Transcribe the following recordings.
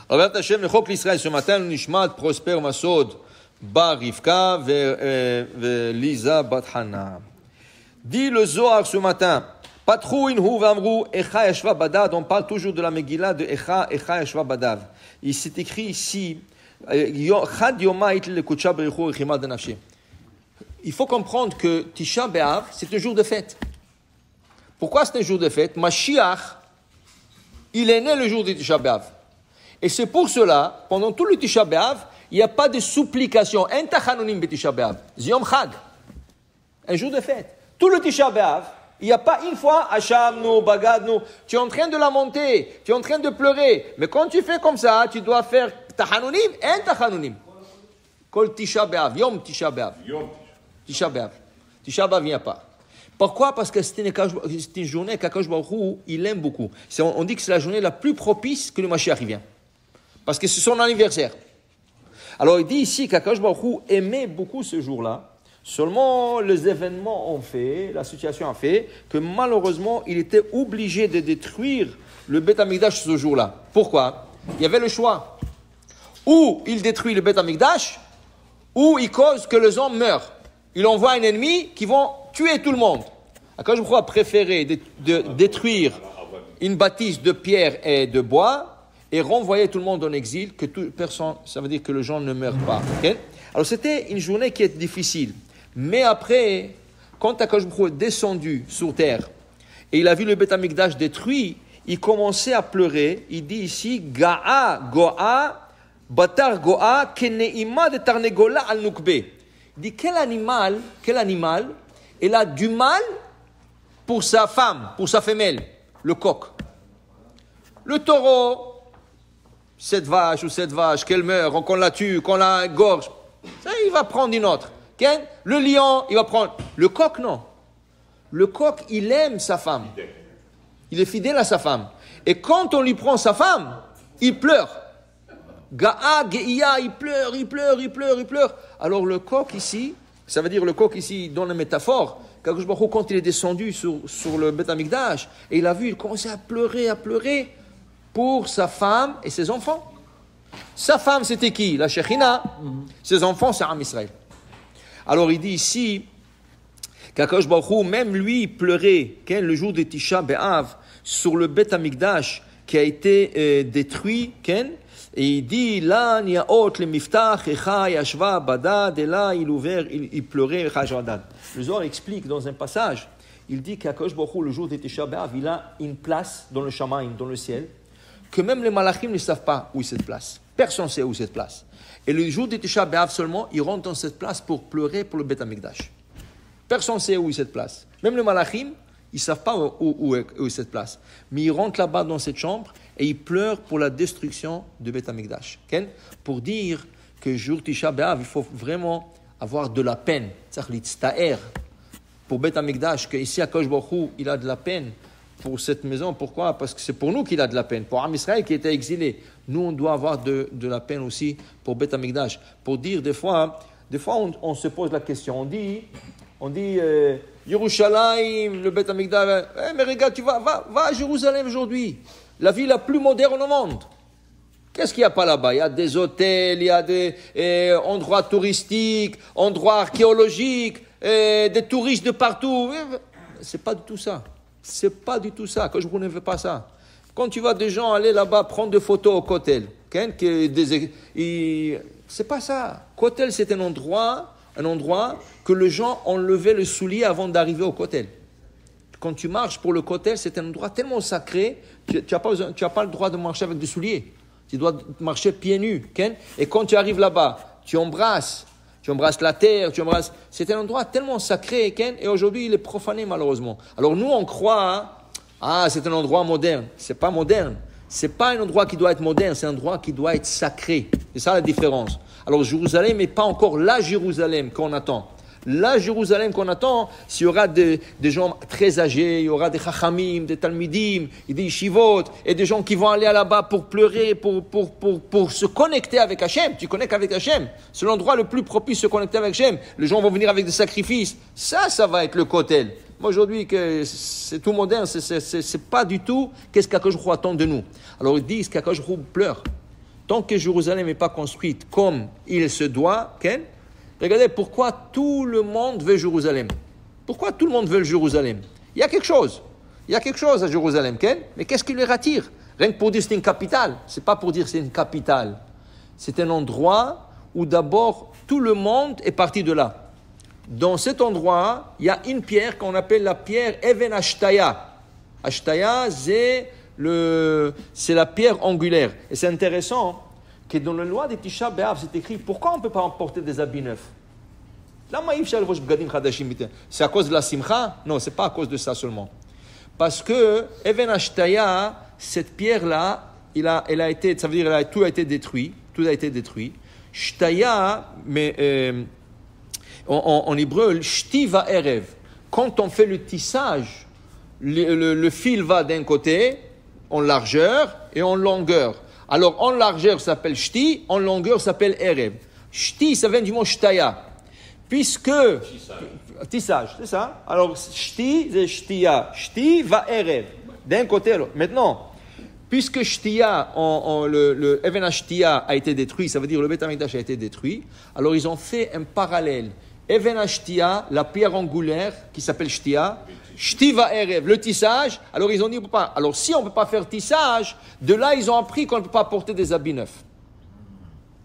Alors, Hashem, le Chok l'Israël, ce matin, le Nishmat, Prosper Masod, Bar Rivka, Lisa Bathana. Dit le Zohar ce matin, Patrou inhu vamru, Echa Yashva Badav, on parle toujours de la Megillah de Echa Yashva Badav. Il s'est écrit ici, Chad Yoma Itl Kucha Berichu Echima de Nafshi. Il faut comprendre que Tisha B'Av, c'est un jour de fête. Pourquoi c'est un jour de fête? Mashiach, il est né le jour de Tisha B'Av. Et c'est pour cela, pendant tout le Tisha B'Av, il n'y a pas de supplication. En tachanunim betisha B'Av. Ziyom Chag. Un jour de fête. Tout le Tisha B'Av, il n'y a pas une fois, Hachamnu, Bagadnu, tu es en train de lamenter, tu es en train de pleurer. Mais quand tu fais comme ça, tu dois faire tachanunim, en tachanunim. Kol Tisha B'Av, Yom Tisha B'Av. Tisha B'Av. Tisha B'Av, il n'y a pas. Pourquoi? Parce que c'est une journée qu'Akadosh Baruch Hu, il aime beaucoup. On dit que c'est la journée la plus propice que le Mashiach vient. Parce que c'est son anniversaire. Alors il dit ici qu'Akadosh Baruch Hu aimait beaucoup ce jour-là. Seulement les événements ont fait, la situation a fait, que malheureusement il était obligé de détruire le Beth Amikdash ce jour-là. Pourquoi? Il y avait le choix. Ou il détruit le Beth Amikdash, ou il cause que les hommes meurent. Il envoie un ennemi qui vont tuer tout le monde. Akadosh Baruch Hu a préféré de détruire une bâtisse de pierre et de bois et renvoyer tout le monde en exil, que toute personne, ça veut dire que les gens ne meurent pas. Okay? Alors c'était une journée qui est difficile. Mais après, quand Akadosh Baruch Hu est descendu sur terre et il a vu le Beth Amikdash détruit, il commençait à pleurer. Il dit ici, Ga'a, Go'a, Batar Go'a, Keneima de Tarnegola al Nukbe. Il dit, quel animal, il a du mal pour sa femme, pour sa femelle, le coq. Le taureau, cette vache qu'elle meurt, qu'on la tue, qu'on la gorge, ça, il va prendre une autre. Okay? Le lion, il va prendre. Le coq, non. Le coq, il aime sa femme. Il est fidèle à sa femme. Et quand on lui prend sa femme, il pleure. Ga'a, Ge'iya, il pleure. Alors le coq ici, ça veut dire le coq ici, dans la métaphore, Kadosh Baruch Hu, quand il est descendu sur le Beth Amikdash, et il a vu, il commençait à pleurer pour sa femme et ses enfants. Sa femme, c'était qui? La Shekhinah. Ses enfants, c'est Am Israël. Alors il dit ici, qu'Akadosh Baruch Hu, même lui, il pleurait, le jour de Tisha B'Av, sur le Beth Amikdash qui a été détruit, et il dit, là, niyaot le miftach, echa, yashva, badad, et là, il pleurait, echa, yashvadad. Le Zohar explique dans un passage, il dit qu'Akadosh Baruch Hu, le jour de Tisha B'Av, il a une place dans le Shamaim, dans le ciel, que même les malachim ne savent pas où est cette place. Personne ne sait où est cette place. Et le jour de Tisha B'Av seulement, ils rentrent dans cette place pour pleurer pour le Beth Amikdash. Personne ne sait où est cette place. Même les malachim, ils ne savent pas où est cette place. Mais ils rentrent là-bas dans cette chambre et ils pleurent pour la destruction de Beth Amikdash. Okay? Pour dire que jour Tisha B'Av, il faut vraiment avoir de la peine. C'est-à-dire pour Beth Amikdash, que ici à Akadosh Baruch Hu, il a de la peine pour cette maison. Pourquoi? Parce que c'est pour nous qu'il a de la peine. Pour Am Israël qui était exilé. Nous, on doit avoir de la peine aussi pour Beth Amikdash. Pour dire des fois on se pose la question. On dit Yerushalayim, le Beth Amikdash. Mais regarde, tu va à Jérusalem aujourd'hui. La ville la plus moderne au monde. Qu'est-ce qu'il n'y a pas là-bas? Il y a des hôtels, il y a des endroits touristiques, endroits archéologiques, des touristes de partout. C'est pas du tout ça. Que je ne veux pas ça. Quand tu vois des gens aller là-bas prendre des photos au Kotel, c'est pas ça. Kotel, c'est un endroit que les gens enlevaient le soulier avant d'arriver au Kotel. Quand tu marches pour le Kotel, c'est un endroit tellement sacré, tu n'as pas le droit de marcher avec des souliers. Tu dois marcher pieds nus. Et quand tu arrives là-bas, tu embrasses la terre, c'est un endroit tellement sacré, et aujourd'hui il est profané malheureusement. Alors nous on croit, c'est un endroit moderne. C'est pas moderne. C'est pas un endroit qui doit être moderne, c'est un endroit qui doit être sacré. C'est ça la différence. Alors Jérusalem n'est pas encore la Jérusalem qu'on attend. La Jérusalem qu'on attend, s'il y aura des gens très âgés, il y aura des chachamim, des talmidim, des yeshivot, et des gens qui vont aller là-bas pour pleurer, pour se connecter avec Hachem. Tu connectes avec Hachem. C'est l'endroit le plus propice de se connecter avec Hachem. Les gens vont venir avec des sacrifices. Ça va être le kotel. Moi, aujourd'hui, c'est tout moderne, c'est pas du tout qu'est-ce qu'Akadosh Baruch Hu attend de nous. Alors, ils disent qu'Akadosh Baruch Hu pleure. Tant que Jérusalem n'est pas construite comme il se doit, regardez pourquoi tout le monde veut Jérusalem. Pourquoi tout le monde veut Jérusalem? Il y a quelque chose. Il y a quelque chose à Jérusalem, mais qu'est-ce qui les attire? Rien que pour dire que c'est une capitale. Ce n'est pas pour dire que c'est une capitale. C'est un endroit où d'abord tout le monde est parti de là. Dans cet endroit, il y a une pierre qu'on appelle la pierre Even Ashtaya. Ashtaya, c'est la pierre angulaire. Et c'est intéressant que dans la loi des Tisha B'Av, c'est écrit pourquoi on ne peut pas emporter des habits neufs? C'est à cause de la simcha? Non, ce n'est pas à cause de ça seulement. Parce que Even Ashtaya, cette pierre-là, ça veut dire tout a été détruit. Tout a été détruit. Shtaya, mais en hébreu, shti va erev. Quand on fait le tissage, le fil va d'un côté, en largeur et en longueur. Alors, en largeur, ça s'appelle shti, en longueur, ça s'appelle erev. Shti, ça vient du mot shtaya. Puisque... Tissage, c'est ça. Alors, shti, c'est shtiya. Shti va erev. D'un côté, alors. Maintenant, puisque shtiya, le Even HaShtiya a été détruit, ça veut dire le Beth HaMikdash a été détruit, alors ils ont fait un parallèle. Even HaShtiya, la pierre angulaire, qui s'appelle shtiya, shti va erev, le tissage, alors ils ont dit, on peut pas. Alors, si on ne peut pas faire tissage, de là, ils ont appris qu'on ne peut pas porter des habits neufs.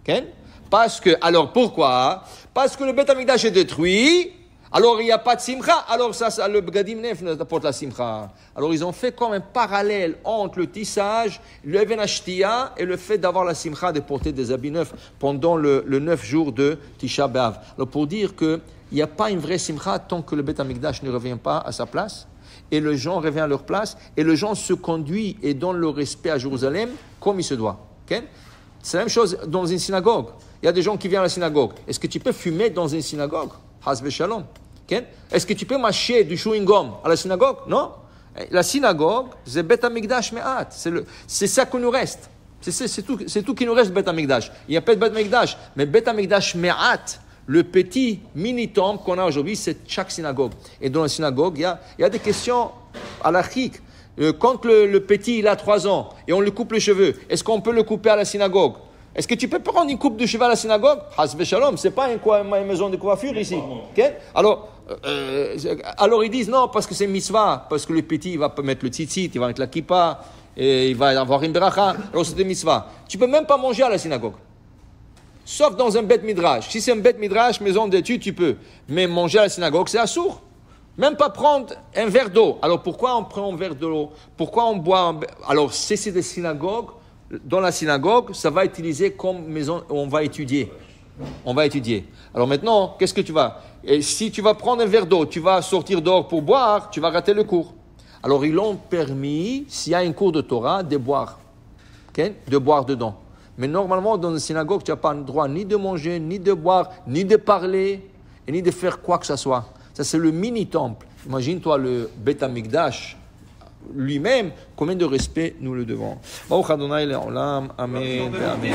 Okay? Parce que, alors pourquoi? Parce que le Beth HaMikdash est détruit, alors il n'y a pas de simcha, alors ça le Begadim Nef apporte la simcha. Alors ils ont fait comme un parallèle entre le tissage, le Even HaShtiya et le fait d'avoir la simcha de porter des habits neufs pendant le 9 jours de Tisha B'Av. Alors pour dire qu'il n'y a pas une vraie simcha tant que le Beth HaMikdash ne revient pas à sa place, et le gens revient à leur place, et le gens se conduit et donne le respect à Jérusalem comme il se doit. Okay? C'est la même chose dans une synagogue. Il y a des gens qui viennent à la synagogue. Est-ce que tu peux fumer dans une synagogue? Haz v'shalom. Est-ce que tu peux mâcher du chewing-gum à la synagogue? Non. La synagogue, c'est Beth HaMikdash Me'at. C'est ça qui nous reste. C'est tout qui nous reste, Beth HaMikdash. Il n'y a pas de Beth HaMikdash. Mais Beth HaMikdash Me'at, le petit mini-temple qu'on a aujourd'hui, c'est chaque synagogue. Et dans la synagogue, il y a des questions halachiques. Quand le petit il a 3 ans et on lui coupe les cheveux, est-ce qu'on peut le couper à la synagogue? Est-ce que tu peux prendre une coupe de cheveux à la synagogue? Haz v'shalom, c'est pas une maison de coiffure ici. Okay? Alors ils disent non, parce que c'est mitzvah, parce que le petit il va mettre le tzitzit, il va mettre la kippa, et il va avoir une bracha, alors c'est une mitzvah. Tu peux même pas manger à la synagogue. Sauf dans un beth midrash. Si c'est un beth midrash, maison d'études, tu peux. Mais manger à la synagogue, c'est assourd. Même pas prendre un verre d'eau. Alors pourquoi on prend un verre d'eau? Pourquoi on boit Alors si c'est des synagogues, dans la synagogue, ça va être utilisé comme maison où on va étudier. On va étudier. Alors maintenant, qu'est-ce que tu vas? Et si tu vas prendre un verre d'eau, tu vas sortir dehors pour boire, tu vas rater le cours. Alors ils l'ont permis, s'il y a un cours de Torah, de boire. Okay? De boire dedans. Mais normalement, dans une synagogue, tu n'as pas le droit ni de manger, ni de boire, ni de parler, et ni de faire quoi que ce soit. Ça, c'est le mini-temple. Imagine-toi le Beth HaMikdash lui-même, combien de respect nous le devons. Baruch Adonai Le'olam. Amen. Amen.